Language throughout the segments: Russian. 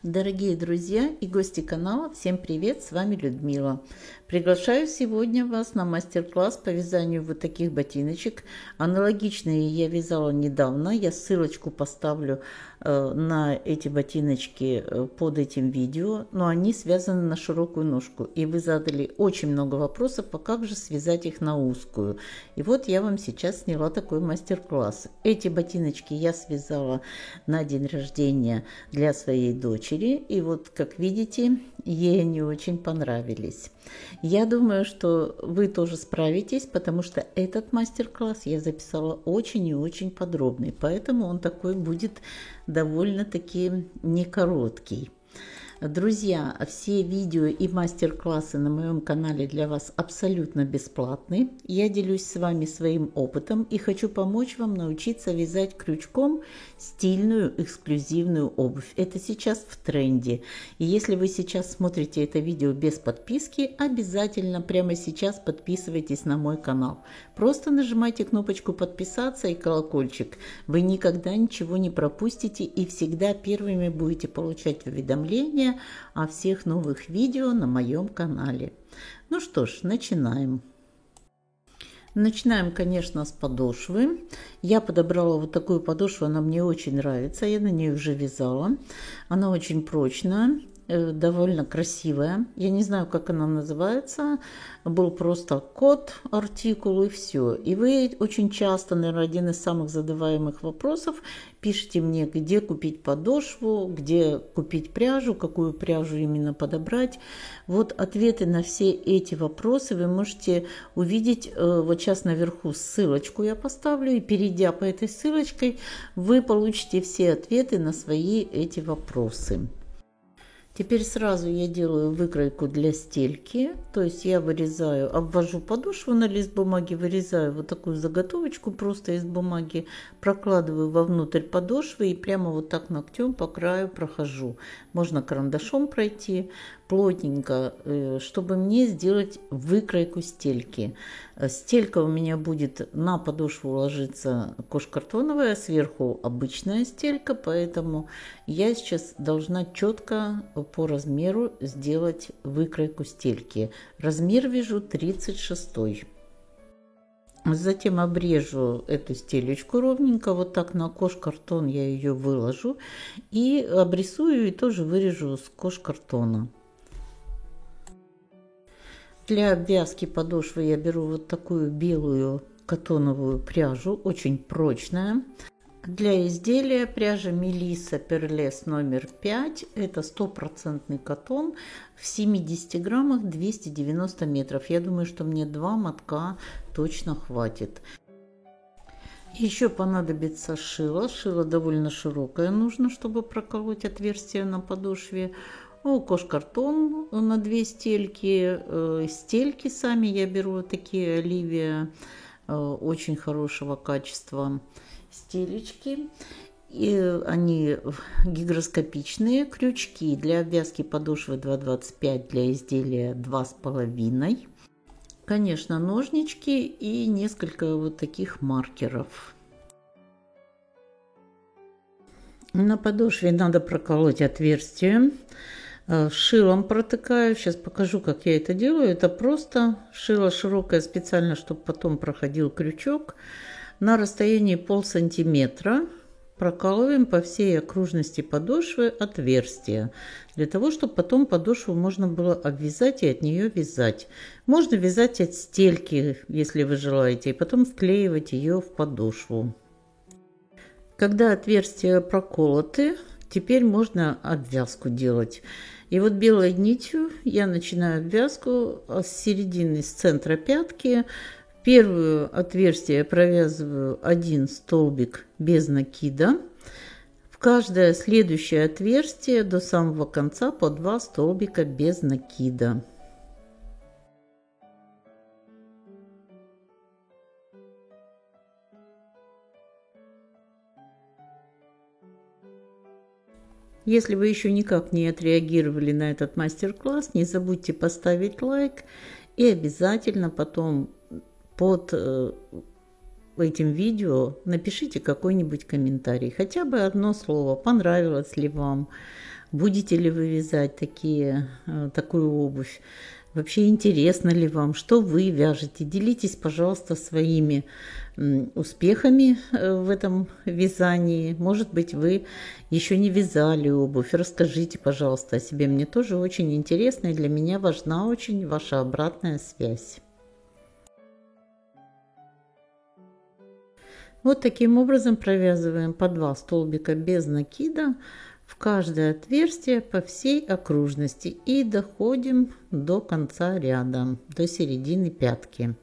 Дорогие друзья и гости канала, всем привет, с вами Людмила. Приглашаю сегодня вас на мастер-класс по вязанию вот таких ботиночек. Аналогичные я вязала недавно, я ссылочку поставлю на эти ботиночки под этим видео, но они связаны на широкую ножку. И вы задали очень много вопросов, а как же связать их на узкую. И вот я вам сейчас сняла такой мастер-класс. Эти ботиночки я связала на день рождения для своей дочери. И вот, как видите, ей они очень понравились. Я думаю, что вы тоже справитесь, потому что этот мастер-класс я записала очень и очень подробный, поэтому он такой будет довольно-таки не короткий. Друзья, все видео и мастер-классы на моем канале для вас абсолютно бесплатны. Я делюсь с вами своим опытом и хочу помочь вам научиться вязать крючком стильную эксклюзивную обувь. Это сейчас в тренде. И если вы сейчас смотрите это видео без подписки, обязательно прямо сейчас подписывайтесь на мой канал. Просто нажимайте кнопочку подписаться и колокольчик. Вы никогда ничего не пропустите и всегда первыми будете получать уведомления о всех новых видео на моем канале. Ну что ж, начинаем. Начинаем, конечно, с подошвы. Я подобрала вот такую подошву, она мне очень нравится, я на нее уже вязала. Она очень прочная, довольно красивая. Я не знаю, как она называется. Был просто код, артикул и все. И вы очень часто, наверное, один из самых задаваемых вопросов, пишите мне, где купить подошву, где купить пряжу, какую пряжу именно подобрать. Вот ответы на все эти вопросы вы можете увидеть. Вот сейчас наверху ссылочку я поставлю. И перейдя по этой ссылочке, вы получите все ответы на свои эти вопросы. Теперь сразу я делаю выкройку для стельки, то есть я вырезаю, обвожу подошву на лист бумаги, вырезаю вот такую заготовочку просто из бумаги, прокладываю вовнутрь подошвы и прямо вот так ногтем по краю прохожу. Можно карандашом пройти плотненько, чтобы мне сделать выкройку стельки. Стелька у меня будет на подошву ложиться кожкартоновая, сверху обычная стелька, поэтому я сейчас должна четко по размеру сделать выкройку стельки. Размер вяжу 36. Затем обрежу эту стелечку ровненько, вот так на кожкартон я ее выложу и обрисую и тоже вырежу с кожкартона. Для обвязки подошвы я беру вот такую белую катоновую пряжу, очень прочная. Для изделия пряжа Melissa Perlez номер 5. Это 100% катон в 70 граммах 290 метров. Я думаю, что мне 2 мотка точно хватит. Еще понадобится шило. Шило довольно широкое нужно, чтобы проколоть отверстие на подошве. Кожкартон на 2 стельки. Стельки сами я беру такие Оливия, очень хорошего качества стелечки. И они гигроскопичные. Крючки для обвязки подошвы 2,25, для изделия 2,5. Конечно, ножнички и несколько вот таких маркеров. На подошве надо проколоть отверстие. Шилом протыкаю. Сейчас покажу, как я это делаю. Это просто шило широкое специально, чтобы потом проходил крючок. На расстоянии полсантиметра прокалываем по всей окружности подошвы отверстия, для того, чтобы потом подошву можно было обвязать и от нее вязать. Можно вязать от стельки, если вы желаете, и потом вклеивать ее в подошву. Когда отверстия проколоты, теперь можно обвязку делать. И вот белой нитью я начинаю обвязку с середины, с центра пятки. Первое отверстие провязываю 1 столбик без накида. В каждое следующее отверстие до самого конца по 2 столбика без накида. Если вы еще никак не отреагировали на этот мастер-класс, не забудьте поставить лайк и обязательно потом под этим видео напишите какой-нибудь комментарий, хотя бы одно слово, понравилось ли вам, Будете ли вы вязать такую обувь? Вообще интересно ли вам, что вы вяжете? Делитесь, пожалуйста, своими успехами в этом вязании. Может быть, вы еще не вязали обувь. Расскажите, пожалуйста, о себе. Мне тоже очень интересно, и для меня важна очень ваша обратная связь. Вот таким образом провязываем по 2 столбика без накида в каждое отверстие по всей окружности и доходим до конца ряда, до середины пятки.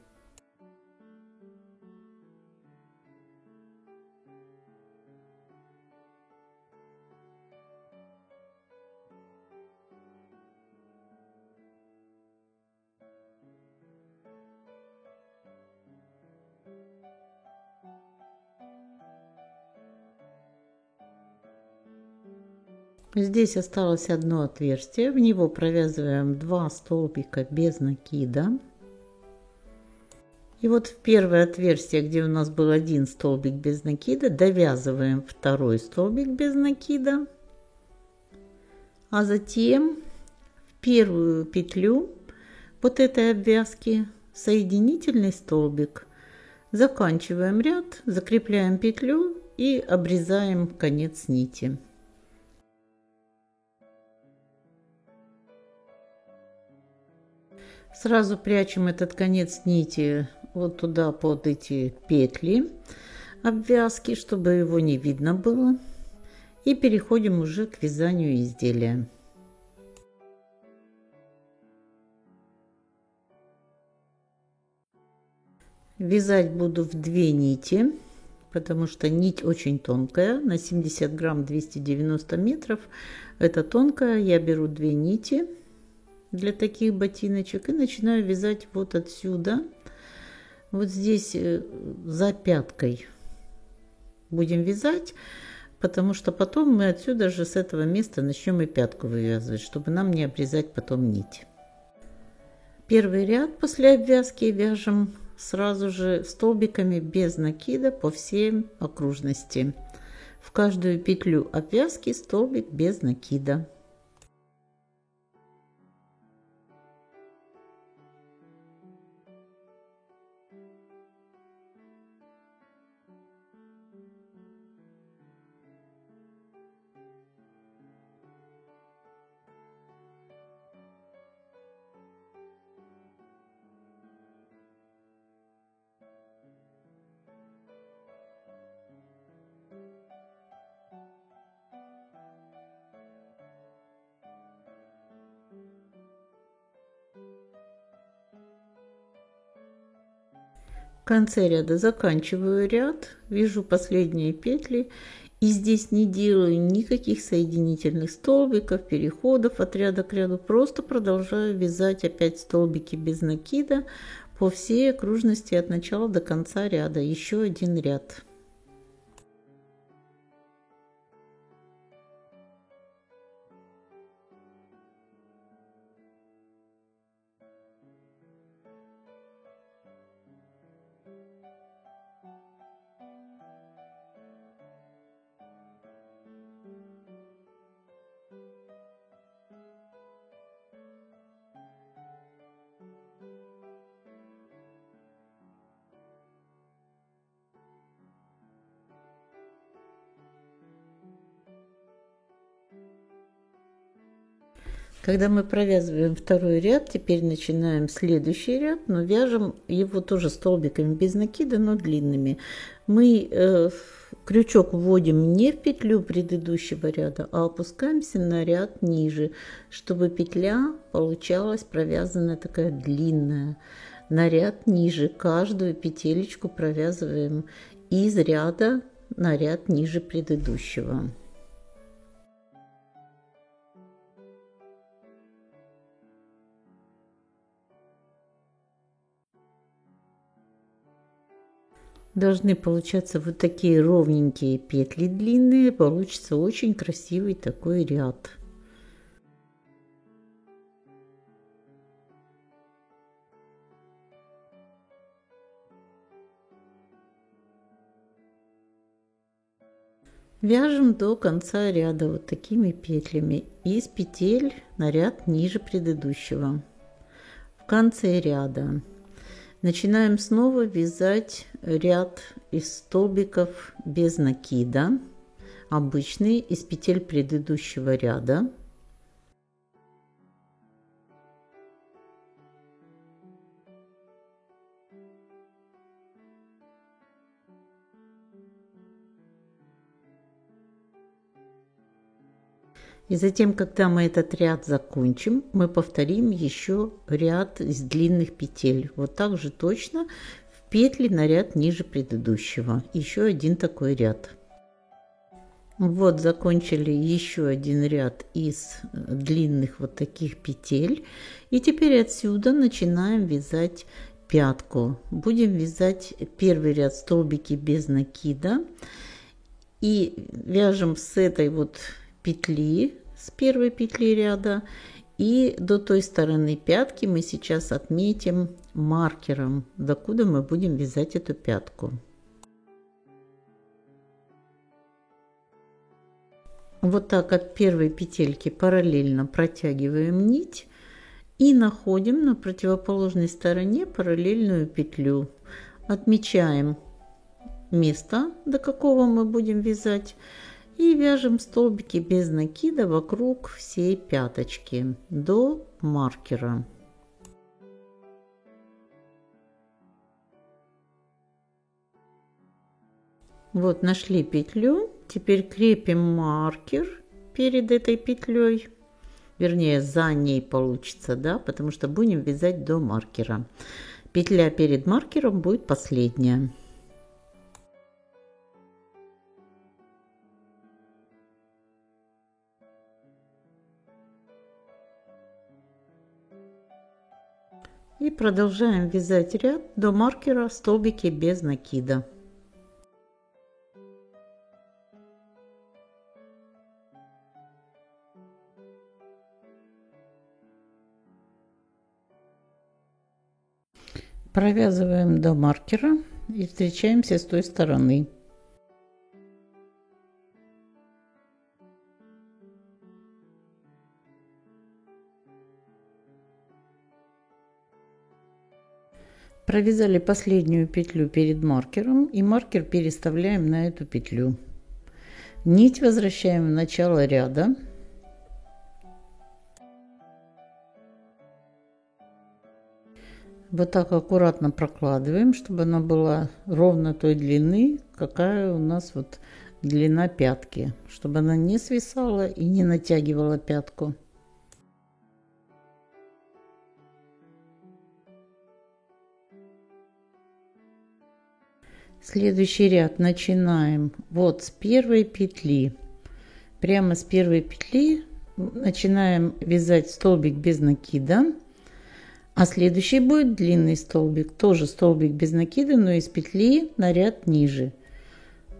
Здесь осталось одно отверстие, в него провязываем 2 столбика без накида. И вот в первое отверстие, где у нас был один столбик без накида, довязываем второй столбик без накида, а затем в первую петлю вот этой обвязки соединительный столбик, заканчиваем ряд, закрепляем петлю и обрезаем конец нити. Сразу прячем этот конец нити вот туда под эти петли обвязки, чтобы его не видно было. И переходим уже к вязанию изделия. Вязать буду в 2 нити, потому что нить очень тонкая, на 70 грамм 290 метров. Это тонкая, я беру 2 нити для таких ботиночек и начинаю вязать вот отсюда, вот здесь за пяткой будем вязать, потому что потом мы отсюда же с этого места начнем и пятку вывязывать, чтобы нам не обрезать потом нить. Первый ряд после обвязки вяжем сразу же столбиками без накида по всей окружности. В каждую петлю обвязки столбик без накида. В конце ряда заканчиваю ряд, вяжу последние петли и здесь не делаю никаких соединительных столбиков, переходов от ряда к ряду, просто продолжаю вязать опять столбики без накида по всей окружности от начала до конца ряда, еще один ряд. Когда мы провязываем второй ряд, теперь начинаем следующий ряд, но вяжем его тоже столбиками без накида, но длинными. Мы крючок вводим не в петлю предыдущего ряда, а опускаемся на ряд ниже, чтобы петля получалась провязанная такая длинная. На ряд ниже каждую петелечку провязываем из ряда на ряд ниже предыдущего. Должны получаться вот такие ровненькие петли длинные, получится очень красивый такой ряд. Вяжем до конца ряда вот такими петлями из петель на ряд ниже предыдущего. В конце ряда начинаем снова вязать ряд из столбиков без накида, обычный, из петель предыдущего ряда. И затем, когда мы этот ряд закончим, мы повторим еще ряд из длинных петель. Вот так же точно в петли на ряд ниже предыдущего. Еще один такой ряд. Вот закончили еще один ряд из длинных вот таких петель. И теперь отсюда начинаем вязать пятку. Будем вязать первый ряд столбики без накида. И вяжем с этой вот петли, с первой петли ряда, и до той стороны пятки мы сейчас отметим маркером, докуда мы будем вязать эту пятку. Вот так от первой петельки параллельно протягиваем нить и находим на противоположной стороне параллельную петлю. Отмечаем место, до какого мы будем вязать, и вяжем столбики без накида вокруг всей пяточки до маркера. Вот нашли петлю, теперь крепим маркер перед этой петлей, вернее за ней получится, да, потому что будем вязать до маркера. Петля перед маркером будет последняя. И продолжаем вязать ряд до маркера столбики без накида. Провязываем до маркера и встречаемся с той стороны. Провязали последнюю петлю перед маркером и маркер переставляем на эту петлю. Нить возвращаем в начало ряда. Вот так аккуратно прокладываем, чтобы она была ровно той длины, какая у нас вот длина пятки, чтобы она не свисала и не натягивала пятку. Следующий ряд начинаем вот с первой петли. Прямо с первой петли начинаем вязать столбик без накида. А следующий будет длинный столбик, тоже столбик без накида, но из петли на ряд ниже.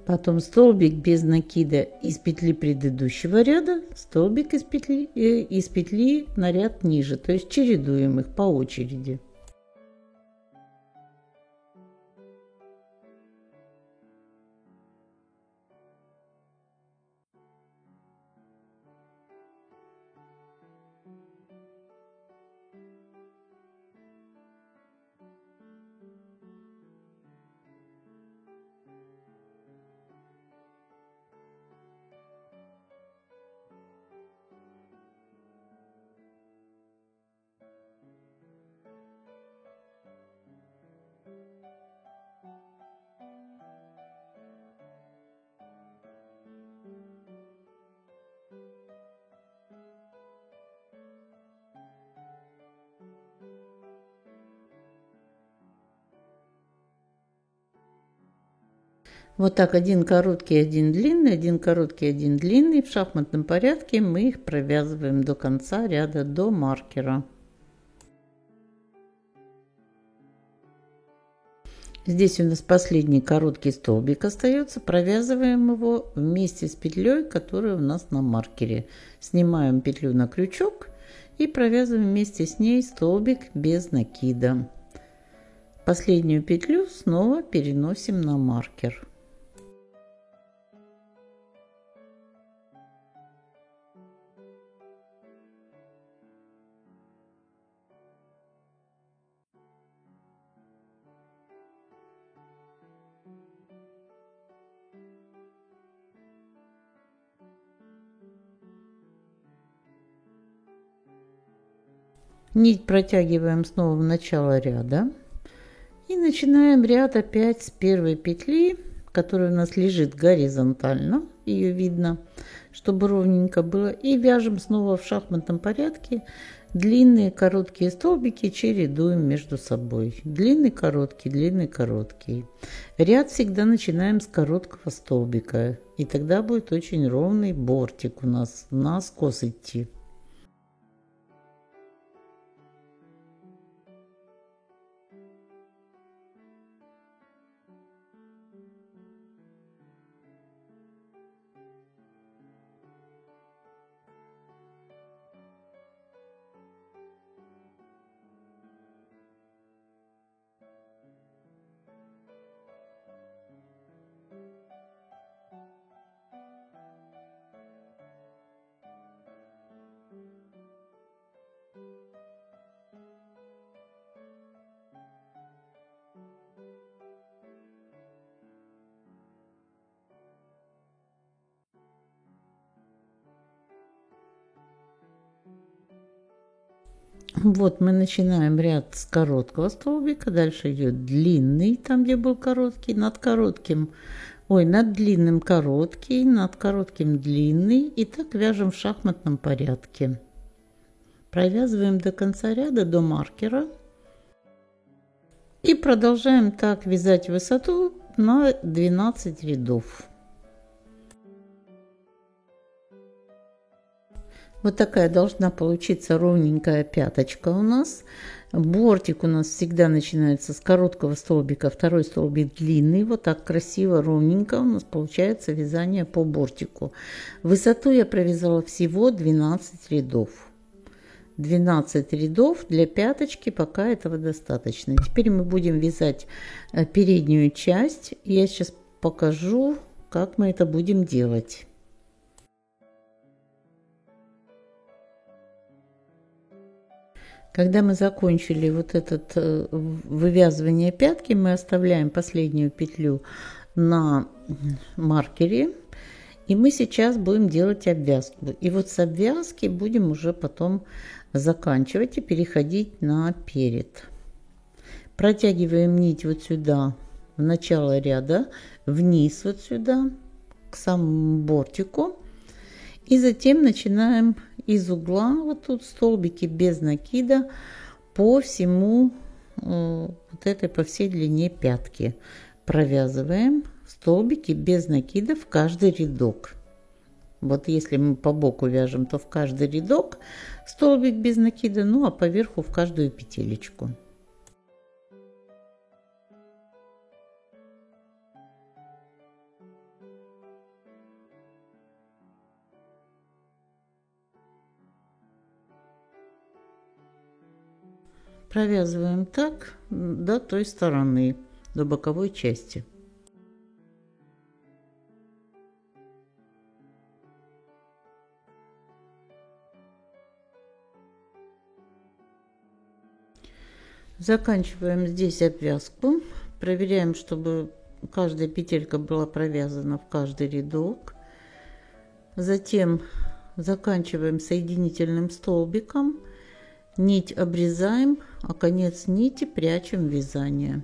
Потом столбик без накида из петли предыдущего ряда, столбик из петли на ряд ниже. То есть чередуем их по очереди. Вот так, один короткий, один длинный, один короткий, один длинный. В шахматном порядке мы их провязываем до конца ряда, до маркера. Здесь у нас последний короткий столбик остается. Провязываем его вместе с петлей, которая у нас на маркере. Снимаем петлю на крючок и провязываем вместе с ней столбик без накида. Последнюю петлю снова переносим на маркер. Нить протягиваем снова в начало ряда. И начинаем ряд опять с первой петли, которая у нас лежит горизонтально. Ее видно, чтобы ровненько было. И вяжем снова в шахматном порядке. Длинные, короткие столбики чередуем между собой. Длинный, короткий, длинный, короткий. Ряд всегда начинаем с короткого столбика. И тогда будет очень ровный бортик у нас наскос идти. Вот мы начинаем ряд с короткого столбика, дальше идет длинный, там где был короткий, над коротким, над длинным короткий, над коротким длинный, и так вяжем в шахматном порядке. Провязываем до конца ряда, до маркера, и продолжаем так вязать высоту на 12 рядов. Вот такая должна получиться ровненькая пяточка у нас. Бортик у нас всегда начинается с короткого столбика, второй столбик длинный. Вот так красиво, ровненько у нас получается вязание по бортику. Высоту я провязала всего 12 рядов. 12 рядов для пяточки, пока этого достаточно. Теперь мы будем вязать переднюю часть. Я сейчас покажу, как мы это будем делать. Когда мы закончили вот это вывязывание пятки, мы оставляем последнюю петлю на маркере. И мы сейчас будем делать обвязку. И вот с обвязки будем уже потом заканчивать и переходить на перед. Протягиваем нить вот сюда, в начало ряда, вниз вот сюда, к самому бортику. И затем начинаем из угла, вот тут столбики без накида, по всему, по всей длине пятки. Провязываем столбики без накида в каждый рядок. Вот если мы по боку вяжем, то в каждый рядок столбик без накида, ну а поверху в каждую петелечку. Провязываем так до той стороны, до боковой части. Заканчиваем здесь обвязку. Проверяем, чтобы каждая петелька была провязана в каждый рядок. Затем заканчиваем соединительным столбиком. Нить обрезаем, а конец нити прячем в вязание.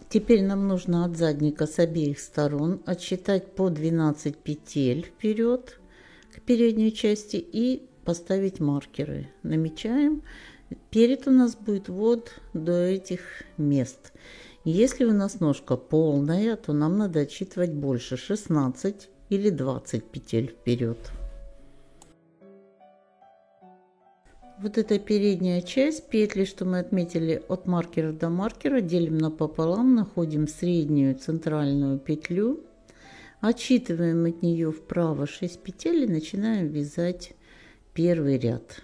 Теперь нам нужно от задника с обеих сторон отсчитать по 12 петель вперед к передней части и поставить маркеры. Намечаем. Перед у нас будет вот до этих мест. Если у нас ножка полная, то нам надо отсчитывать больше, 16 или 20 петель вперед. Вот эта передняя часть петли, что мы отметили от маркера до маркера, делим напополам, находим среднюю центральную петлю, отсчитываем от нее вправо 6 петель и начинаем вязать первый ряд.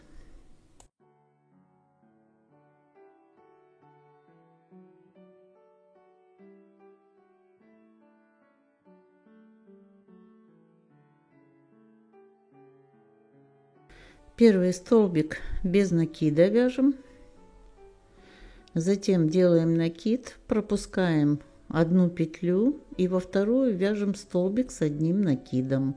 Первый столбик без накида вяжем, затем делаем накид, пропускаем одну петлю и во вторую вяжем столбик с одним накидом.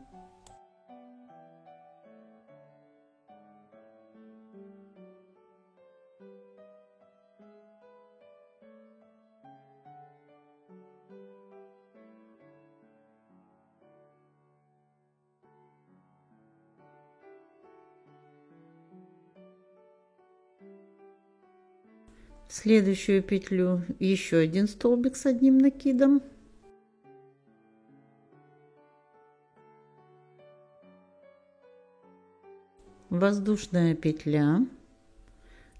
В следующую петлю еще один столбик с одним накидом. Воздушная петля.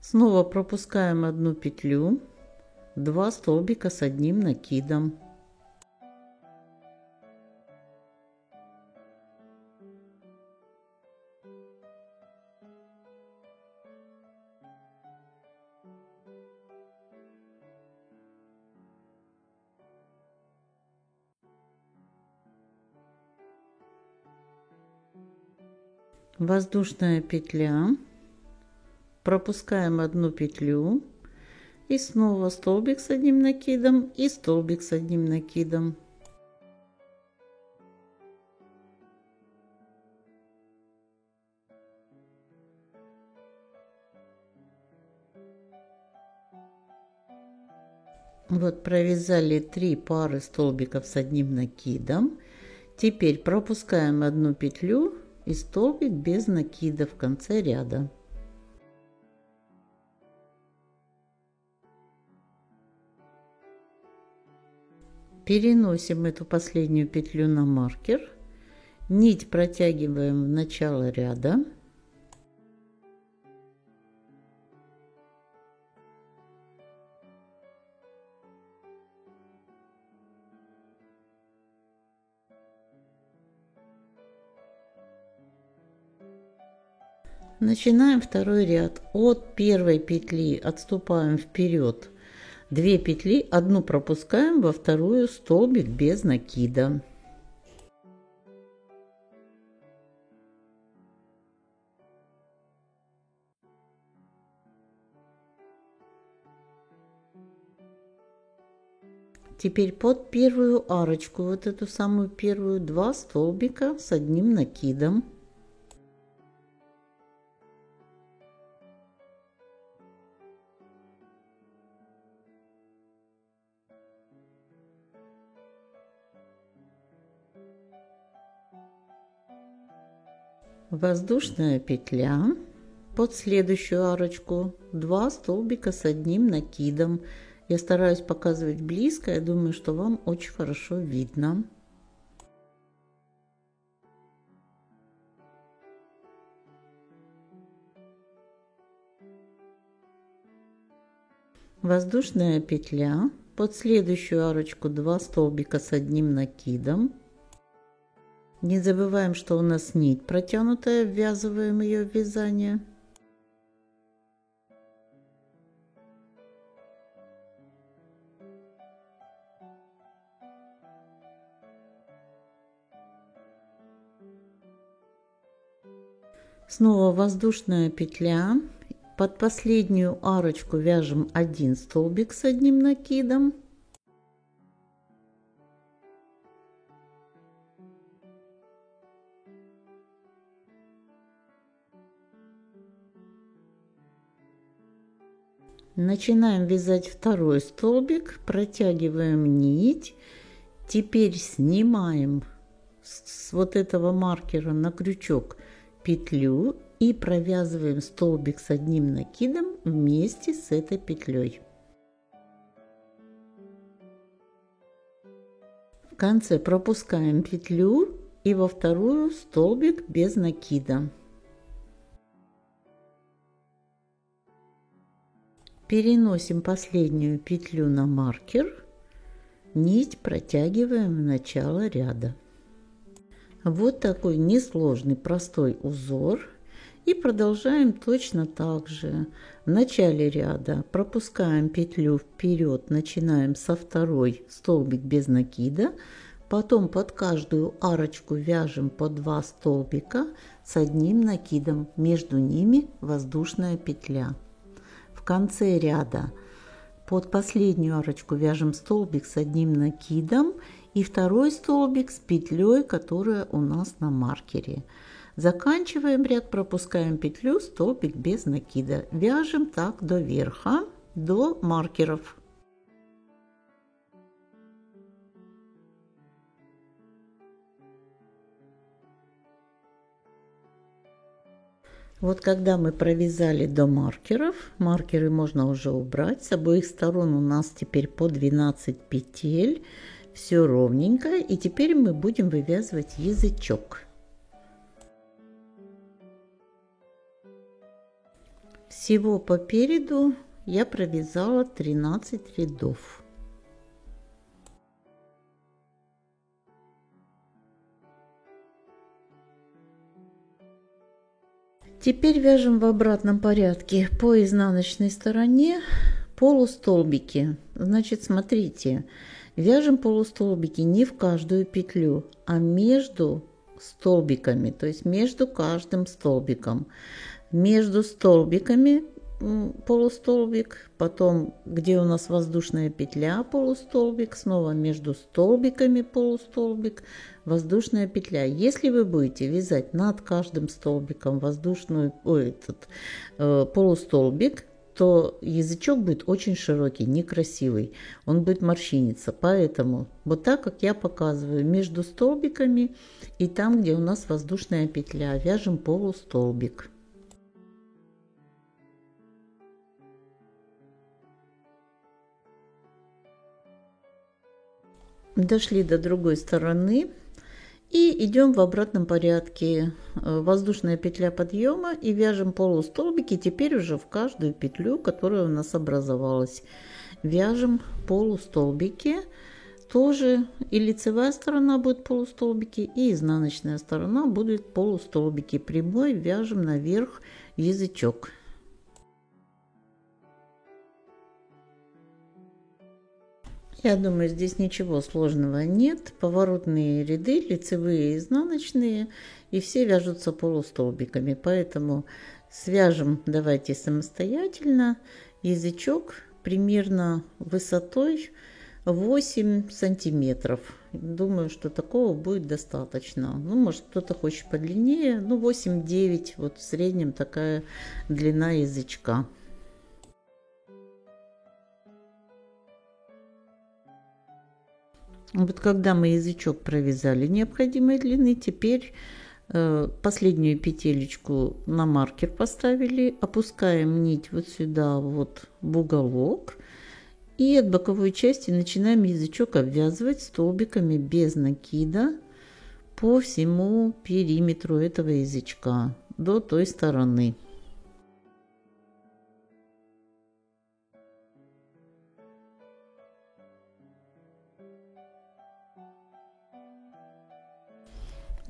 Снова пропускаем одну петлю, 2 столбика с одним накидом. Воздушная петля, пропускаем одну петлю и снова столбик с одним накидом и столбик с одним накидом. Вот провязали 3 пары столбиков с одним накидом. Теперь пропускаем одну петлю и столбик без накида в конце ряда. Переносим эту последнюю петлю на маркер, нить протягиваем в начало ряда. Начинаем второй ряд. От первой петли отступаем вперед 2 петли, одну пропускаем, во вторую столбик без накида. Теперь под первую арочку, вот эту самую первую, 2 столбика с одним накидом. Воздушная петля, под следующую арочку 2 столбика с одним накидом. Я стараюсь показывать близко, я думаю, что вам очень хорошо видно. Воздушная петля, под следующую арочку 2 столбика с одним накидом. Не забываем, что у нас нить протянутая, ввязываем ее в вязание. Снова воздушная петля, под последнюю арочку вяжем 1 столбик с одним накидом. Начинаем вязать второй столбик, протягиваем нить. Теперь снимаем с вот этого маркера на крючок петлю и провязываем столбик с одним накидом вместе с этой петлей. В конце пропускаем петлю и во вторую столбик без накида. Переносим последнюю петлю на маркер, нить протягиваем в начало ряда. Вот такой несложный, простой узор. И продолжаем точно так же. В начале ряда пропускаем петлю вперед, начинаем со второй столбик без накида. Потом под каждую арочку вяжем по 2 столбика с одним накидом. Между ними воздушная петля. В конце ряда под последнюю арочку вяжем столбик с одним накидом и второй столбик с петлей, которая у нас на маркере. Заканчиваем ряд, пропускаем петлю, столбик без накида. Вяжем так до верха, до маркеров. Вот когда мы провязали до маркеров, маркеры можно уже убрать. С обоих сторон у нас теперь по 12 петель. Все ровненько. И теперь мы будем вывязывать язычок. Всего по переду я провязала 13 рядов. Теперь вяжем в обратном порядке по изнаночной стороне полустолбики. Значит, смотрите, вяжем полустолбики не в каждую петлю, а между столбиками, то есть между каждым столбиком. Между столбиками полустолбик, потом где у нас воздушная петля полустолбик, снова между столбиками полустолбик, воздушная петля. Если вы будете вязать над каждым столбиком полустолбик, то язычок будет очень широкий, некрасивый, он будет морщиниться. Поэтому вот так, как я показываю, между столбиками и там, где у нас воздушная петля, вяжем полустолбик. Дошли до другой стороны и идем в обратном порядке. Воздушная петля подъема и вяжем полустолбики теперь уже в каждую петлю, которая у нас образовалась. Вяжем полустолбики. Тоже и лицевая сторона будет полустолбики, и изнаночная сторона будет полустолбики. Прямой вяжем наверх язычок. Я думаю, здесь ничего сложного нет. Поворотные ряды, лицевые и изнаночные, и все вяжутся полустолбиками. Поэтому свяжем давайте самостоятельно язычок примерно высотой 8 сантиметров. Думаю, что такого будет достаточно. Ну, может, кто-то хочет подлиннее. Ну, 8-9, вот в среднем такая длина язычка. Вот когда мы язычок провязали необходимой длины, теперь последнюю петелечку на маркер поставили, опускаем нить вот сюда, вот в уголок, и от боковой части начинаем язычок обвязывать столбиками без накида по всему периметру этого язычка до той стороны.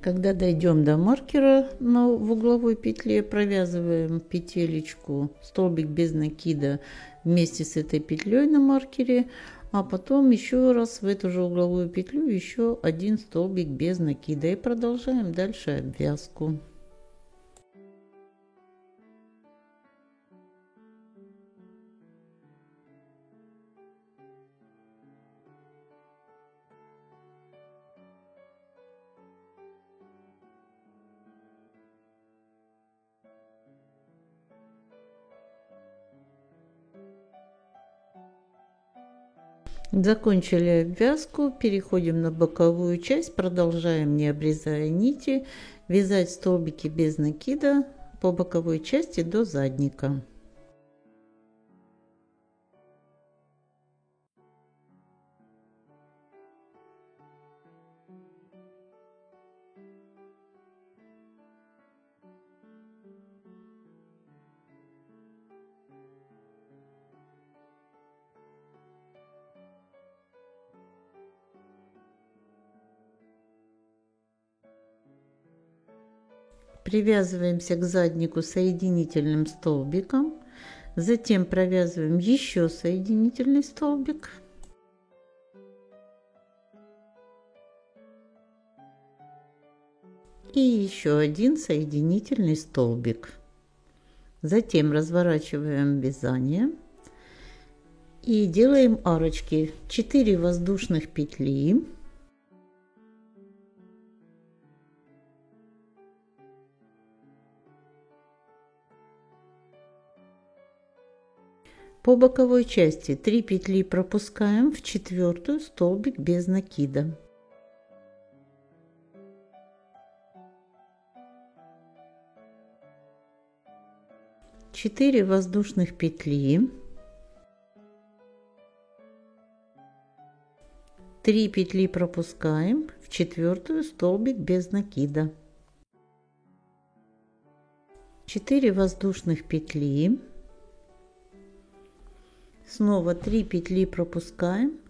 Когда дойдем до маркера в угловой петле, провязываем петелечку, столбик без накида вместе с этой петлей на маркере, а потом еще раз в эту же угловую петлю еще один столбик без накида и продолжаем дальше обвязку. Закончили обвязку, переходим на боковую часть, продолжаем, не обрезая нити, вязать столбики без накида по боковой части до задника. Привязываемся к заднику соединительным столбиком, затем провязываем еще соединительный столбик. И еще один соединительный столбик. Затем разворачиваем вязание и делаем арочки. 4 воздушных петли. По боковой части 3 петли пропускаем в 4-ю столбик без накида. Четыре воздушных петли, 3 петли пропускаем в 4-ю столбик без накида. 4 воздушных петли, снова 3 петли пропускаем,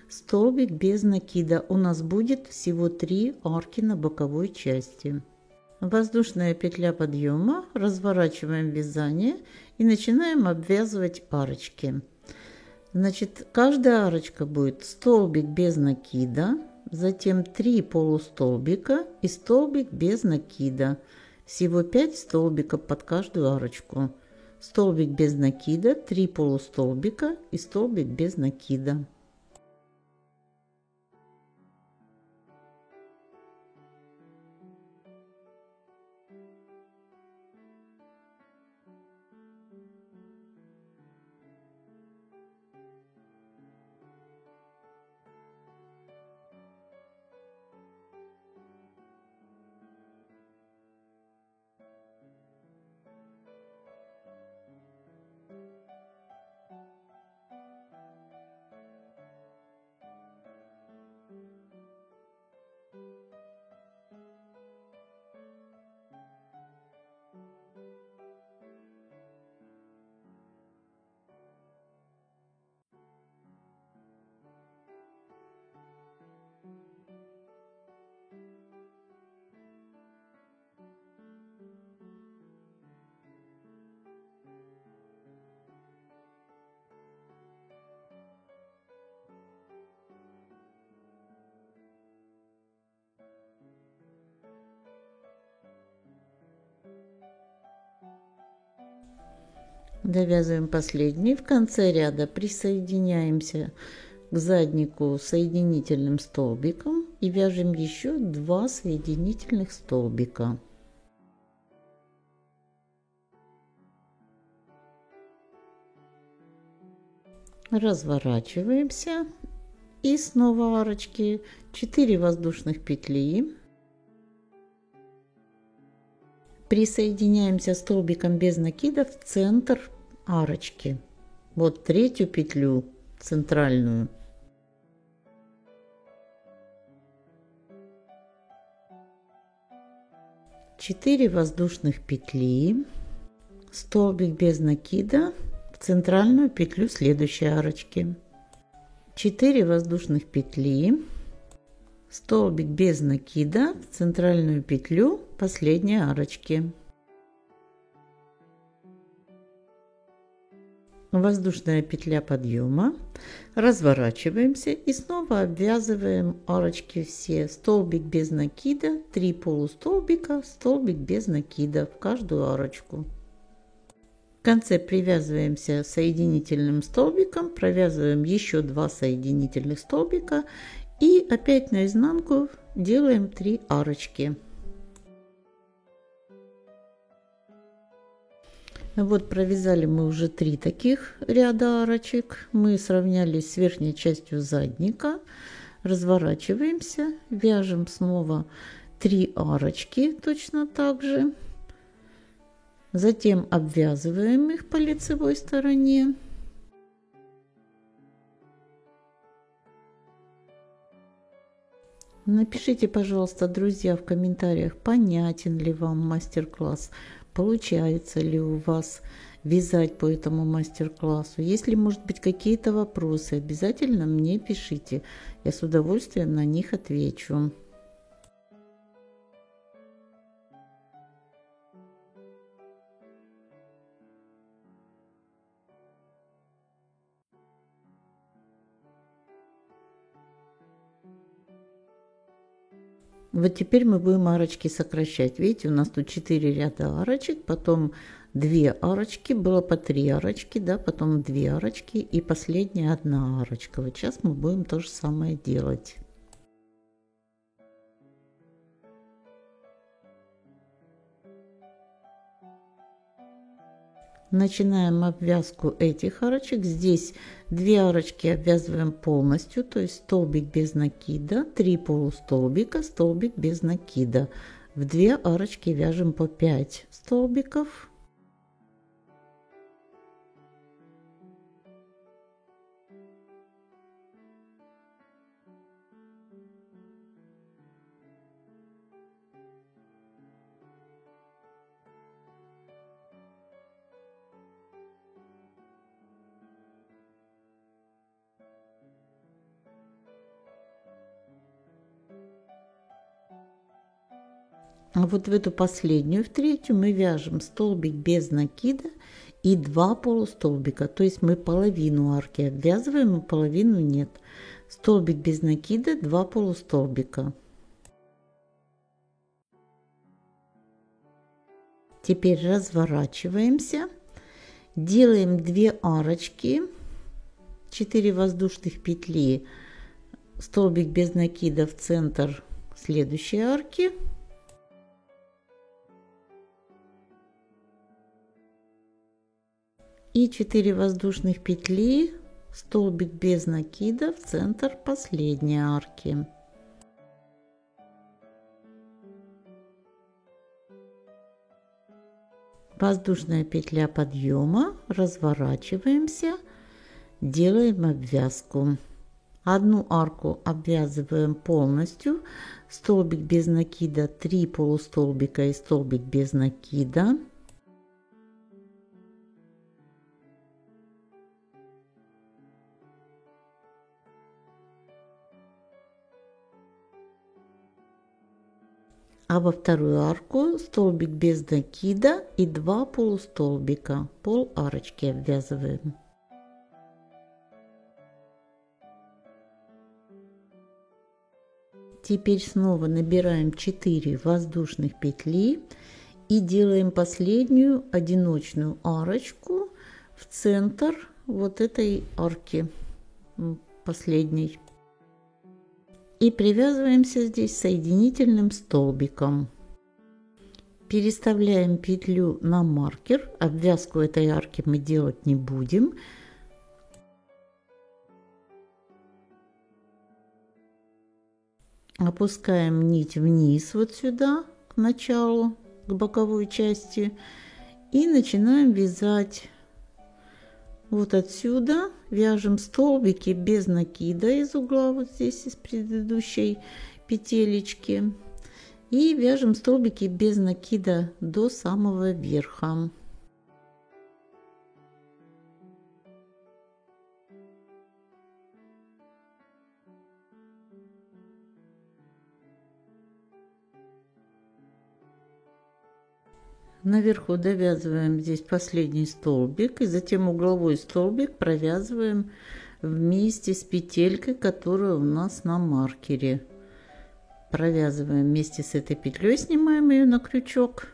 столбик без накида. У нас будет всего 3 арки на боковой части. Воздушная петля подъема, разворачиваем вязание и начинаем обвязывать арочки. Значит, каждая арочка будет столбик без накида, затем 3 полустолбика и столбик без накида. Всего 5 столбиков под каждую арочку. Столбик без накида, 3 полустолбика и столбик без накида. Довязываем последний. В конце ряда присоединяемся к заднику соединительным столбиком и вяжем еще 2 соединительных столбика. Разворачиваемся и снова арочки. 4 воздушных петли. Присоединяемся столбиком без накида в центр арочки. Вот 3-ю петлю центральную. Четыре воздушных петли, столбик без накида в центральную петлю следующей арочки. 4 воздушных петли, столбик без накида в центральную петлю последней арочки. Воздушная петля подъема, разворачиваемся и снова обвязываем арочки все. Столбик без накида, 3 полустолбика, столбик без накида в каждую арочку. В конце привязываемся соединительным столбиком, провязываем еще 2 соединительных столбика и опять наизнанку делаем 3 арочки. Вот провязали мы уже 3 таких ряда арочек. Мы сравнялись с верхней частью задника. Разворачиваемся, вяжем снова 3 арочки точно так же. Затем обвязываем их по лицевой стороне. Напишите, пожалуйста, друзья, в комментариях, понятен ли вам мастер-класс. Получается ли у вас вязать по этому мастер-классу? Если, может быть, какие-то вопросы, обязательно мне пишите. Я с удовольствием на них отвечу. Вот теперь мы будем арочки сокращать. Видите, у нас тут 4 ряда арочек, потом 2 арочки, было по 3 арочки, да, потом 2 арочки и последняя 1 арочка. Вот сейчас мы будем то же самое делать. Начинаем обвязку этих арочек. Здесь 2 арочки обвязываем полностью, то есть столбик без накида, 3 полустолбика, столбик без накида. В 2 арочки вяжем по 5 столбиков. А вот в эту последнюю, в третью, мы вяжем столбик без накида и 2 полустолбика. То есть мы половину арки обвязываем, а половину нет. Столбик без накида, 2 полустолбика. Теперь разворачиваемся, делаем 2 арочки, 4 воздушных петли, столбик без накида в центр следующей арки. И 4 воздушных петли, столбик без накида в центр последней арки. Воздушная петля подъема, разворачиваемся, делаем обвязку. Одну арку обвязываем полностью, столбик без накида, 3 полустолбика и столбик без накида. А во вторую арку столбик без накида и 2 полустолбика, пол арочки обвязываем. Теперь снова набираем 4 воздушных петли и делаем последнюю одиночную арочку в центр вот этой арки последней. И привязываемся здесь соединительным столбиком. Переставляем петлю на маркер. Обвязку этой арки мы делать не будем. Опускаем нить вниз вот сюда, к началу, к боковой части. И начинаем вязать вот отсюда. Вяжем столбики без накида из угла, вот здесь из предыдущей петелечки. И вяжем столбики без накида до самого верха. Наверху довязываем здесь последний столбик и затем угловой столбик провязываем вместе с петелькой, которая у нас на маркере. Провязываем вместе с этой петлей, снимаем ее на крючок.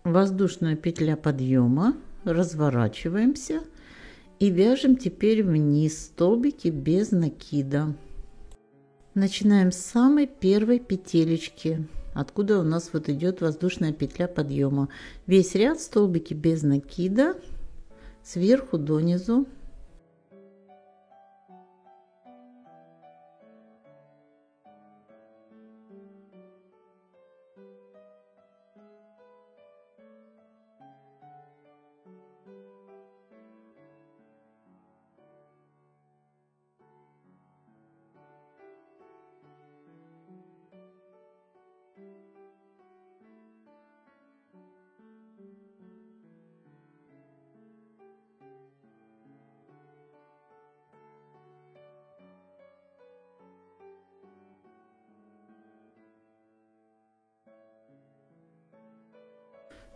Воздушная петля подъема, разворачиваемся и вяжем теперь вниз столбики без накида. Начинаем с самой первой петелечки, откуда у нас вот идет воздушная петля подъема. Весь ряд столбики без накида, сверху донизу.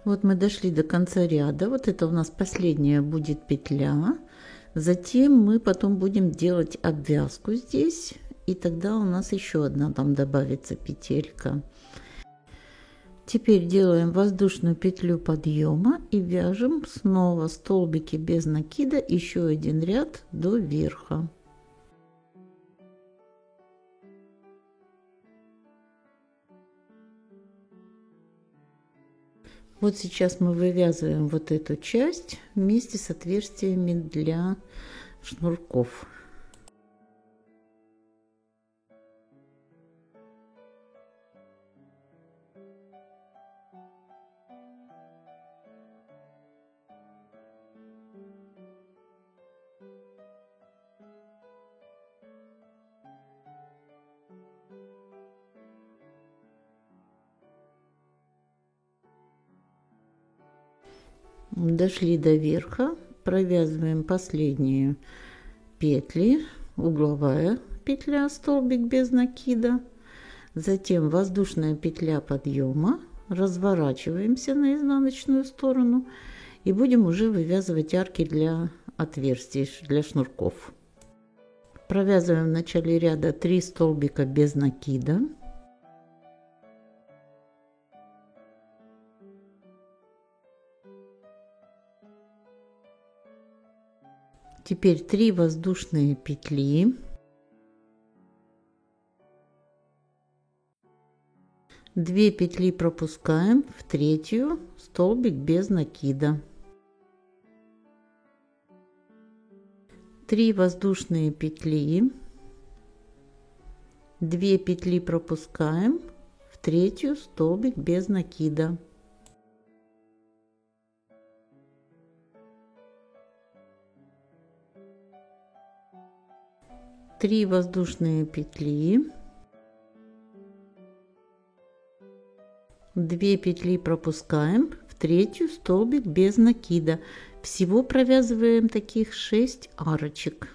Вот мы дошли до конца ряда. Вот это у нас последняя будет петля. Затем мы потом будем делать обвязку здесь. И тогда у нас еще одна там добавится петелька. Теперь делаем воздушную петлю подъема и вяжем снова столбики без накида еще один ряд до верха. Вот сейчас мы вывязываем вот эту часть вместе с отверстиями для шнурков. Дошли до верха, провязываем последние петли, угловая петля, столбик без накида, затем воздушная петля подъема, разворачиваемся на изнаночную сторону и будем уже вывязывать арки для отверстий, для шнурков. Провязываем в начале ряда 3 столбика без накида. Теперь 3 воздушные петли, 2 петли пропускаем в третью, столбик без накида, 3 воздушные петли, 2 петли пропускаем в третью, столбик без накида. 3 воздушные петли, 2 петли пропускаем в третью, столбик без накида. Всего провязываем таких 6 арочек.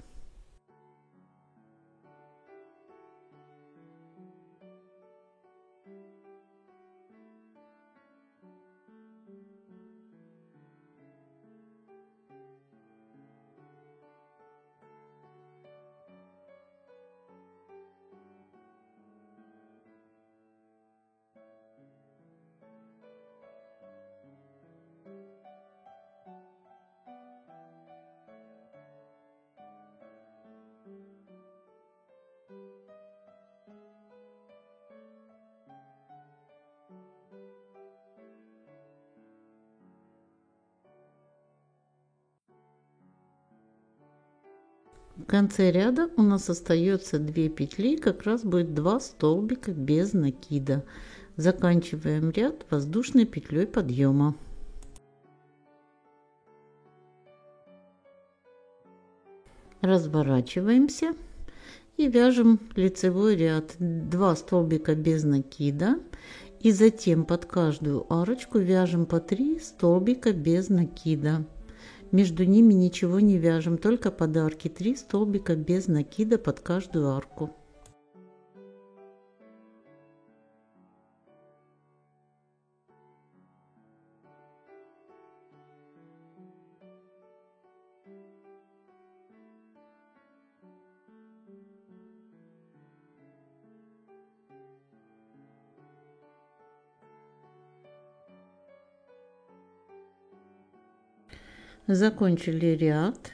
В конце ряда у нас остается 2 петли, как раз будет 2 столбика без накида. Заканчиваем ряд воздушной петлей подъема. Разворачиваемся и вяжем лицевой ряд, 2 столбика без накида, и затем под каждую арочку вяжем по 3 столбика без накида. Между ними ничего не вяжем, только под арки 3 столбика без накида под каждую арку. Закончили ряд.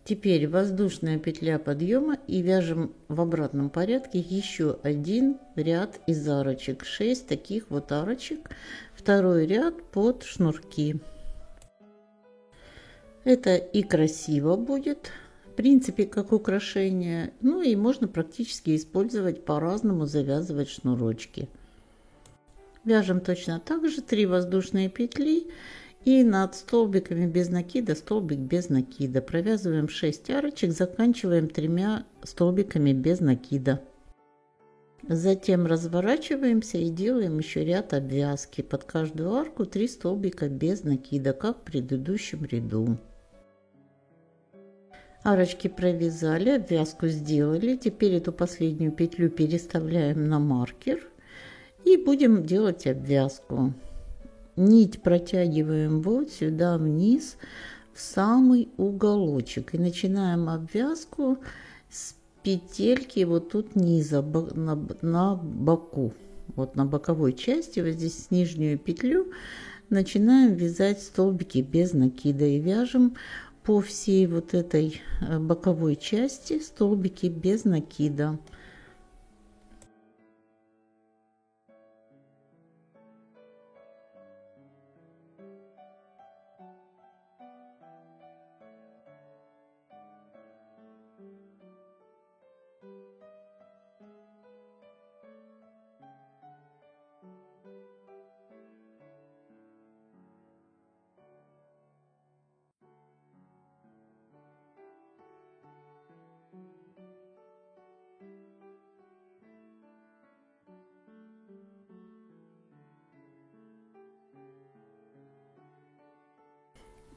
Теперь воздушная петля подъема и вяжем в обратном порядке еще один ряд из арочек, 6 таких вот арочек, второй ряд под шнурки. Это и красиво будет, в принципе, как украшение, ну и можно практически использовать по-разному, завязывать шнурочки. Вяжем точно так же 3 воздушные петли. И над столбиками без накида столбик без накида. Провязываем 6 арочек, заканчиваем 3 столбиками без накида. Затем разворачиваемся и делаем еще ряд обвязки. Под каждую арку 3 столбика без накида, как в предыдущем ряду. Арочки провязали, обвязку сделали. Теперь эту последнюю петлю переставляем на маркер и будем делать обвязку. нить протягиваем вот сюда вниз, в самый уголочек. И начинаем обвязку с петельки вот тут низа, на боку. Вот на боковой части, вот здесь нижнюю петлю, начинаем вязать столбики без накида. И вяжем по всей вот этой боковой части столбики без накида.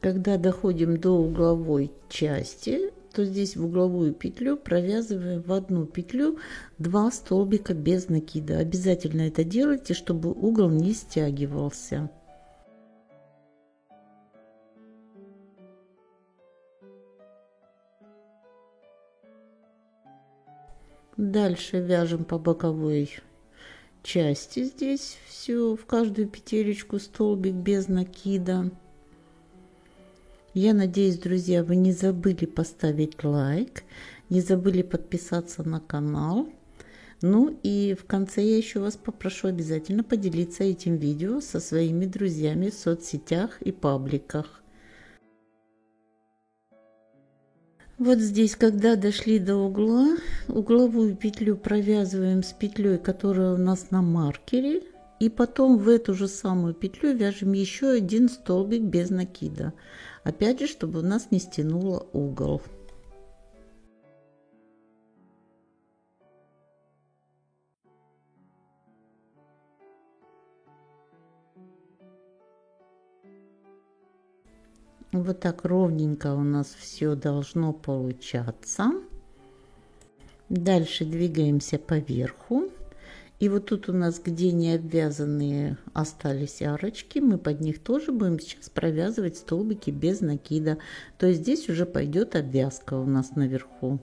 Когда доходим до угловой части, то здесь в угловую петлю провязываем в одну петлю 2 столбика без накида. Обязательно это делайте, чтобы угол не стягивался. Дальше вяжем по боковой части здесь все, в каждую петелечку столбик без накида. Я надеюсь, друзья, вы не забыли поставить лайк, не забыли подписаться на канал. Ну и в конце я еще вас попрошу обязательно поделиться этим видео со своими друзьями в соцсетях и пабликах. Вот здесь, когда дошли до угла, угловую петлю провязываем с петлей, которая у нас на маркере. И потом в эту же самую петлю вяжем еще один столбик без накида. Опять же, чтобы у нас не стянуло угол. Вот так ровненько у нас все должно получаться. Дальше двигаемся по верху. И вот тут у нас, где не обвязанные остались арочки, мы под них тоже будем сейчас провязывать столбики без накида. То есть здесь уже пойдет обвязка у нас наверху.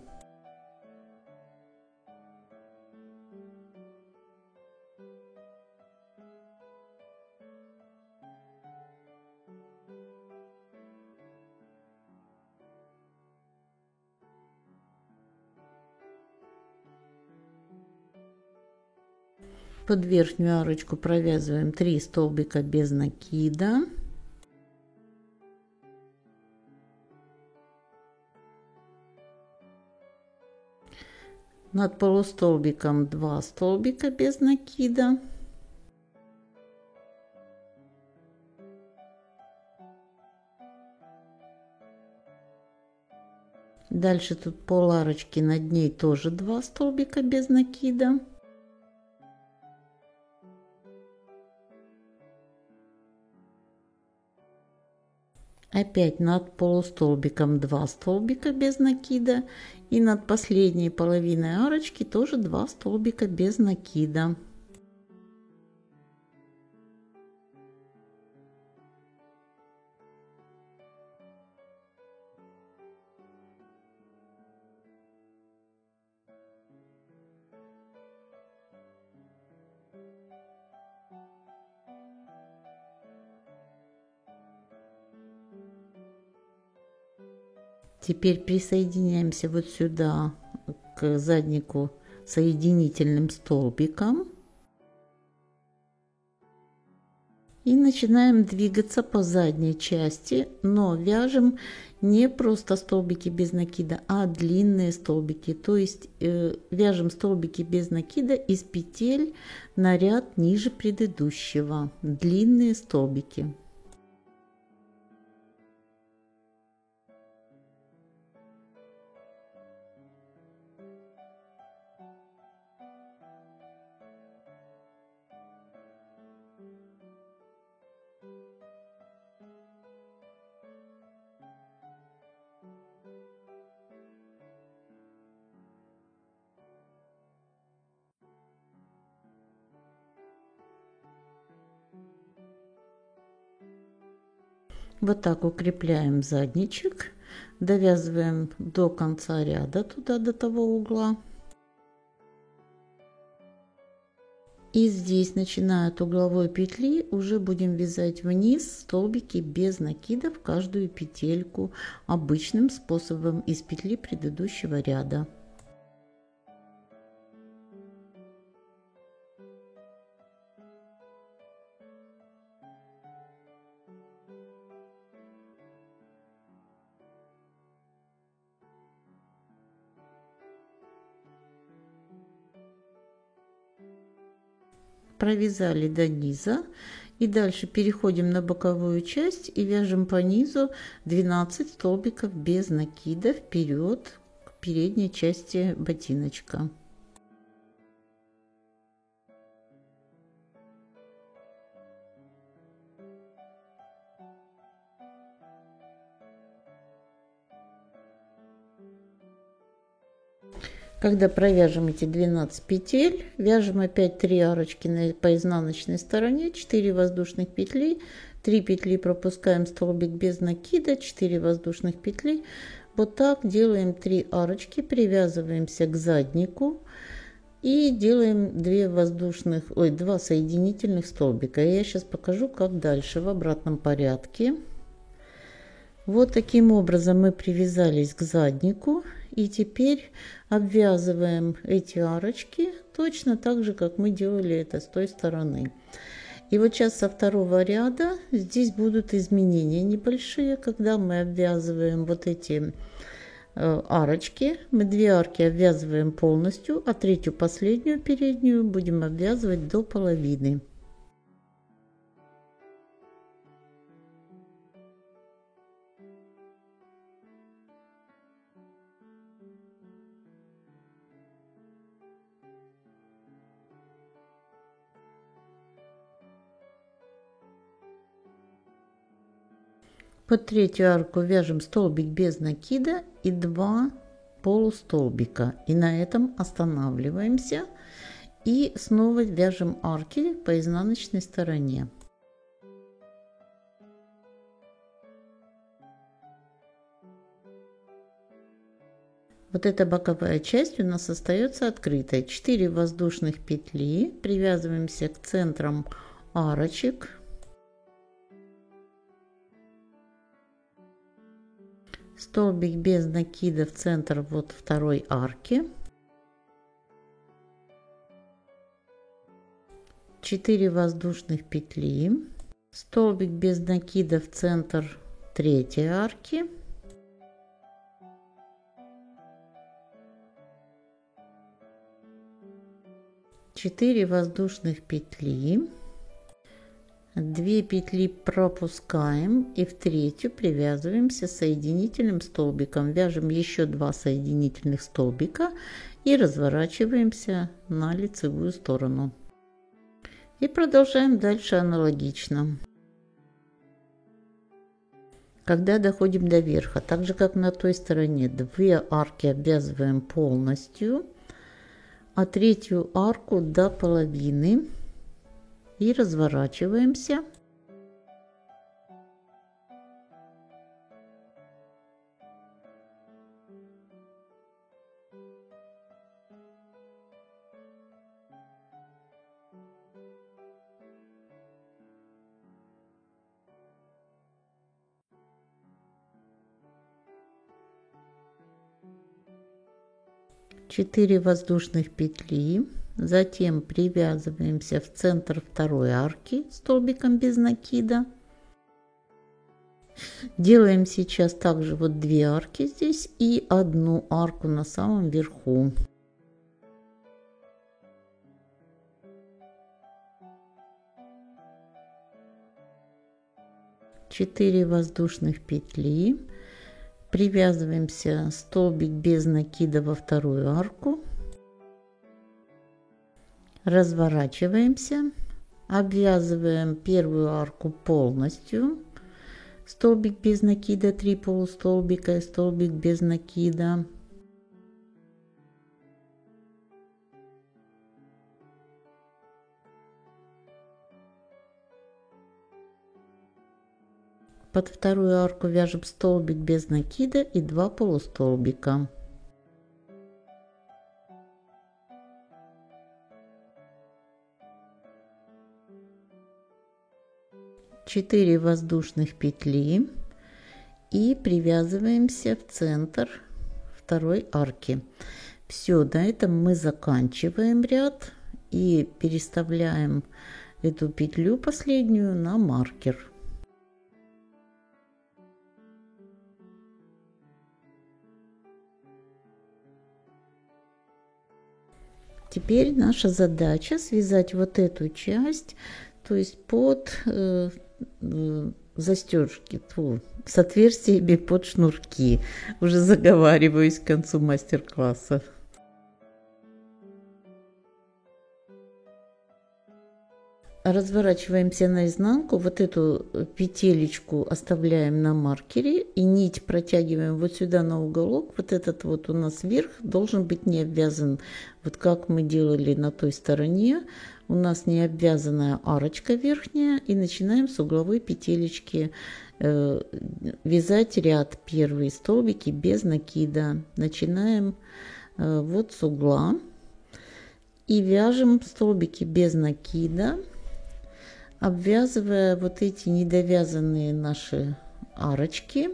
Под верхнюю арочку провязываем 3 столбика без накида. Над полустолбиком 2 столбика без накида. Дальше тут пол арочки, над ней тоже 2 столбика без накида. Опять над полустолбиком 2 столбика без накида. И над последней половиной арочки тоже 2 столбика без накида. Теперь присоединяемся вот сюда к заднику соединительным столбиком. И начинаем двигаться по задней части, но вяжем не просто столбики без накида, а длинные столбики. То есть вяжем столбики без накида из петель на ряд ниже предыдущего. Длинные столбики. Вот так укрепляем задничек, довязываем до конца ряда, туда до того угла. И здесь, начиная от угловой петли, уже будем вязать вниз столбики без накида в каждую петельку обычным способом из петли предыдущего ряда. Провязали до низа и дальше переходим на боковую часть и вяжем по низу 12 столбиков без накида вперед к передней части ботиночка. Когда провяжем эти 12 петель, вяжем опять 3 арочки по изнаночной стороне, 4 воздушных петли, 3 петли пропускаем столбик без накида, 4 воздушных петли. Вот так делаем 3 арочки, привязываемся к заднику и делаем 2 соединительных столбика. Я сейчас покажу, как дальше в обратном порядке. Вот таким образом мы привязались к заднику. И теперь обвязываем эти арочки точно так же, как мы делали это с той стороны. И вот сейчас со второго ряда здесь будут изменения небольшие, когда мы обвязываем вот эти арочки. Мы 2 арки обвязываем полностью, а третью, последнюю переднюю, будем обвязывать до половины. Под третью арку вяжем столбик без накида и 2 полустолбика. И на этом останавливаемся. И снова вяжем арки по изнаночной стороне. Вот эта боковая часть у нас остается открытой. 4 воздушных петли. Привязываемся к центрам арочек. Столбик без накида в центр вот второй арки. 4 воздушных петли. Столбик без накида в центр третьей арки. Четыре воздушных петли. 2 петли пропускаем и в третью привязываемся соединительным столбиком. Вяжем еще 2 соединительных столбика и разворачиваемся на лицевую сторону. И продолжаем дальше аналогично. Когда доходим до верха, так же как на той стороне, 2 арки обвязываем полностью, а третью арку до половины. И разворачиваемся. Четыре воздушных петли. Затем привязываемся в центр второй арки столбиком без накида. Делаем сейчас также вот 2 арки здесь и 1 арку на самом верху. Четыре воздушных петли. Привязываемся столбик без накида во вторую арку. Разворачиваемся, обвязываем первую арку полностью, столбик без накида, 3 полустолбика и столбик без накида. Под вторую арку вяжем столбик без накида и 2 полустолбика. Четыре воздушных петли и привязываемся в центр второй арки. Все, на этом мы заканчиваем ряд и переставляем эту петлю последнюю на маркер. Теперь наша задача связать вот эту часть, то есть под застежки, с отверстиями под шнурки. Уже заговариваюсь к концу мастер-класса. Разворачиваемся наизнанку, вот эту петелечку оставляем на маркере и нить протягиваем вот сюда на уголок. Вот этот вот у нас верх должен быть не обвязан, вот как мы делали на той стороне. У нас не обвязанная арочка верхняя, и начинаем с угловой петелечки вязать ряд первые столбики без накида. Начинаем вот с угла и вяжем столбики без накида, обвязывая вот эти недовязанные наши арочки.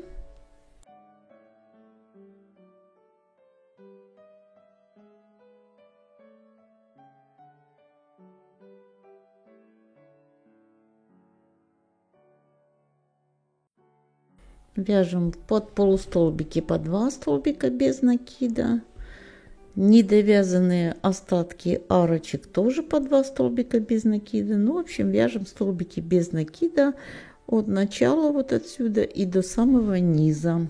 Вяжем под полустолбики по 2 столбика без накида. Недовязанные остатки арочек тоже по 2 столбика без накида. Ну, в общем, вяжем столбики без накида от начала вот отсюда и до самого низа.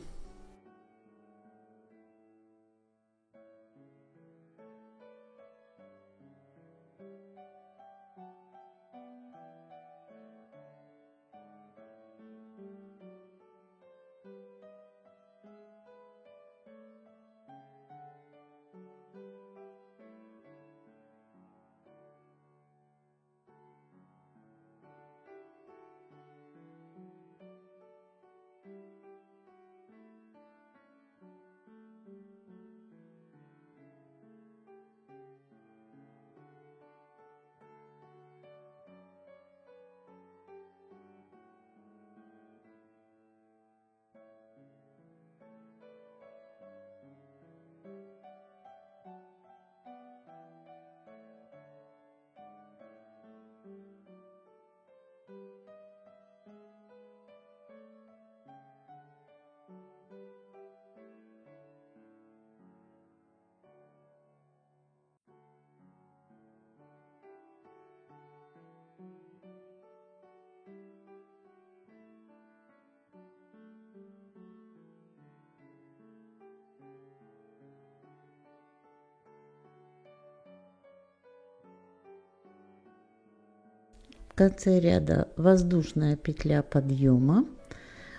В конце ряда воздушная петля подъема,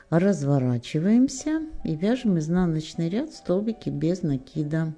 разворачиваемся и вяжем изнаночный ряд столбики без накида.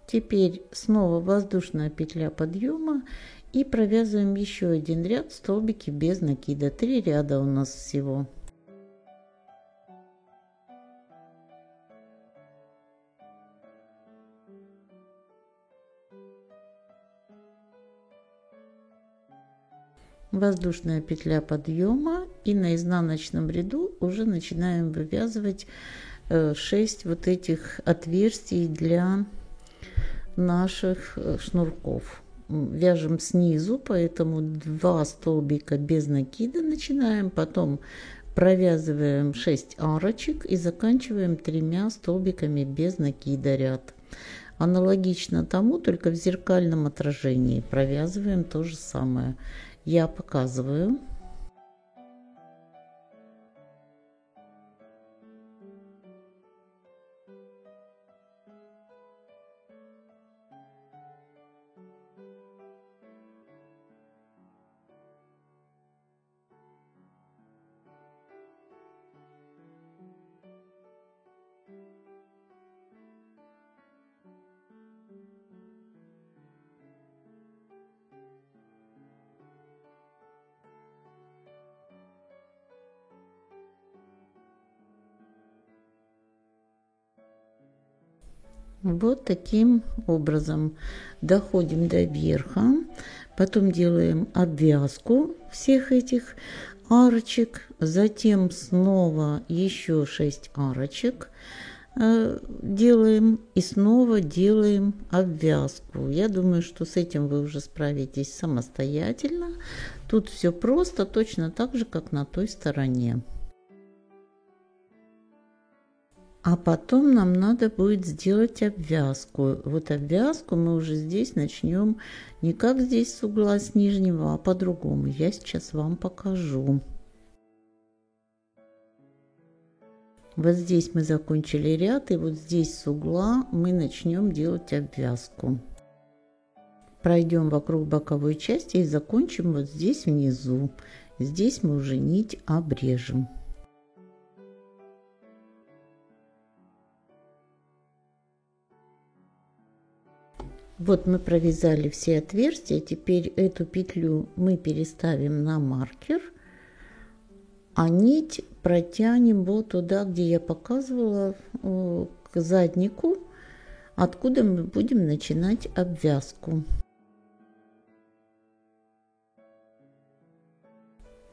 Теперь снова воздушная петля подъема и провязываем еще один ряд столбики без накида. 3 ряда у нас всего. Воздушная петля подъема, и на изнаночном ряду уже начинаем вывязывать 6 вот этих отверстий для наших шнурков. Вяжем снизу, поэтому 2 столбика без накида начинаем, потом провязываем 6 арочек и заканчиваем 3 столбиками без накида ряд. Аналогично тому, только в зеркальном отражении провязываем то же самое. Я показываю. Вот таким образом доходим до верха, потом делаем обвязку всех этих арочек, затем снова еще 6 арочек делаем и снова делаем обвязку. Я думаю, что с этим вы уже справитесь самостоятельно. Тут все просто, точно так же, как на той стороне. А потом нам надо будет сделать обвязку. Вот обвязку мы уже здесь начнем не как здесь с угла с нижнего, а по-другому. Я сейчас вам покажу. Вот здесь мы закончили ряд, и вот здесь с угла мы начнем делать обвязку. Пройдем вокруг боковой части и закончим вот здесь внизу. Здесь мы уже нить обрежем. Вот мы провязали все отверстия, теперь эту петлю мы переставим на маркер, а нить протянем вот туда, где я показывала, к заднику, откуда мы будем начинать обвязку.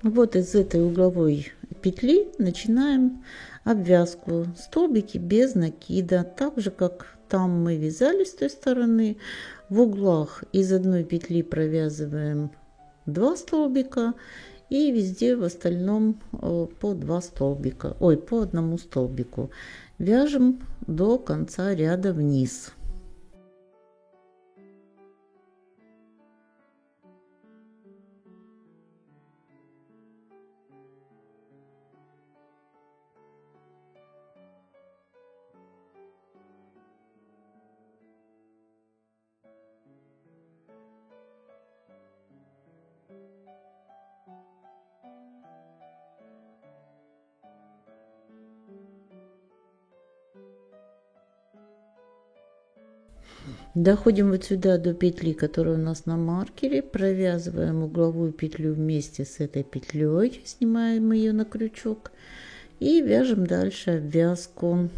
Вот из этой угловой петли начинаем обвязку. Столбики без накида, так же как там мы вязали с той стороны. В углах из одной петли провязываем 2 столбика и везде в остальном по 2 столбика, по одному столбику. Вяжем до конца ряда вниз. Доходим вот сюда до петли, которая у нас на маркере, провязываем угловую петлю вместе с этой петлей, снимаем ее на крючок и вяжем дальше обвязку.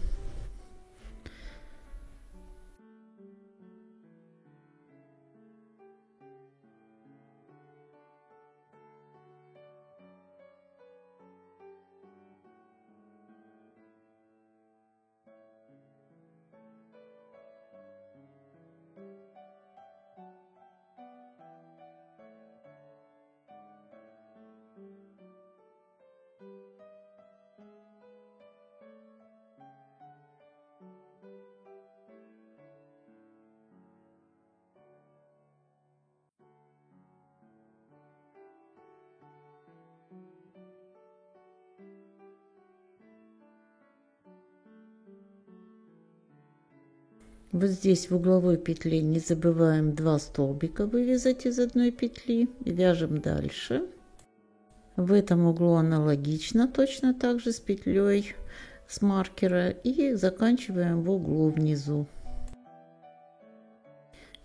Вот здесь в угловой петле не забываем 2 столбика вывязать из одной петли. Вяжем дальше. В этом углу аналогично, точно так же с петлей с маркера, и заканчиваем в углу внизу.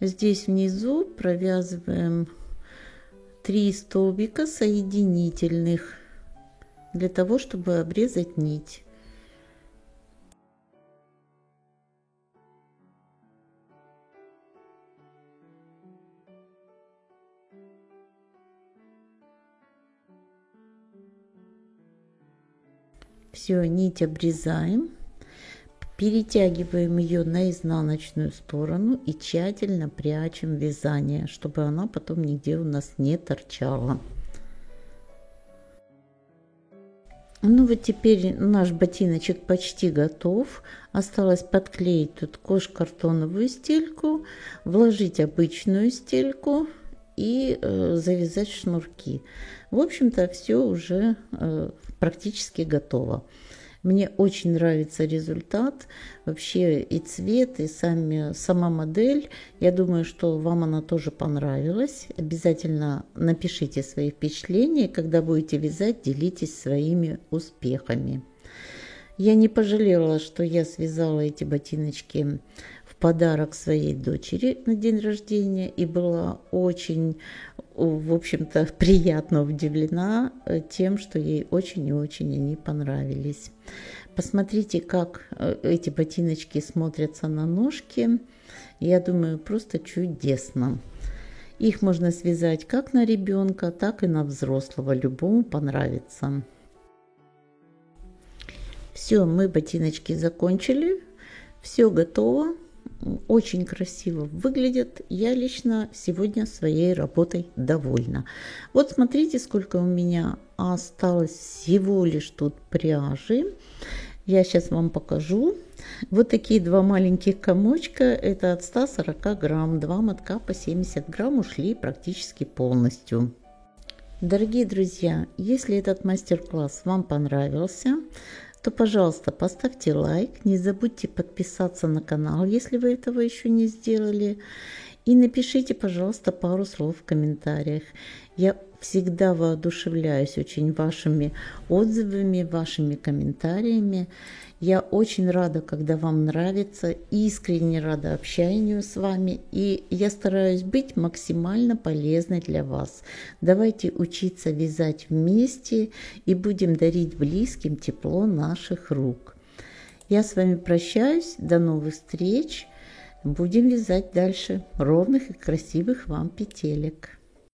Здесь внизу провязываем 3 столбика соединительных для того, чтобы обрезать нить. Все, нить обрезаем, перетягиваем ее на изнаночную сторону и тщательно прячем вязание, чтобы она потом нигде у нас не торчала. Ну вот теперь наш ботиночек почти готов. Осталось подклеить тут кожкартоновую стельку, вложить обычную стельку и завязать шнурки. В общем-то, все уже практически готово. Мне очень нравится результат, вообще и цвет, и сама модель. Я думаю, что вам она тоже понравилась. Обязательно напишите свои впечатления, когда будете вязать, делитесь своими успехами. Я не пожалела, что я связала эти ботиночки в в подарок своей дочери на день рождения и была очень, в общем-то, приятно удивлена тем, что ей очень и очень они понравились. Посмотрите, как эти ботиночки смотрятся на ножке. Я думаю, просто чудесно. Их можно связать как на ребенка, так и на взрослого. Любому понравится. Все, мы ботиночки закончили. Все готово. Очень красиво выглядят. Я лично сегодня своей работой довольна. Вот смотрите, сколько у меня осталось всего лишь тут пряжи. Я сейчас вам покажу. Вот такие два маленьких комочка. Это от 140 грамм. Два мотка по 70 грамм ушли практически полностью. Дорогие друзья, если этот мастер-класс вам понравился, то, пожалуйста, поставьте лайк. Не забудьте подписаться на канал, если вы этого еще не сделали. И напишите, пожалуйста, пару слов в комментариях. Я всегда воодушевляюсь очень вашими отзывами, вашими комментариями. Я очень рада, когда вам нравится, искренне рада общению с вами. И я стараюсь быть максимально полезной для вас. Давайте учиться вязать вместе и будем дарить близким тепло наших рук. Я с вами прощаюсь. До новых встреч. Будем вязать дальше ровных и красивых вам петелек.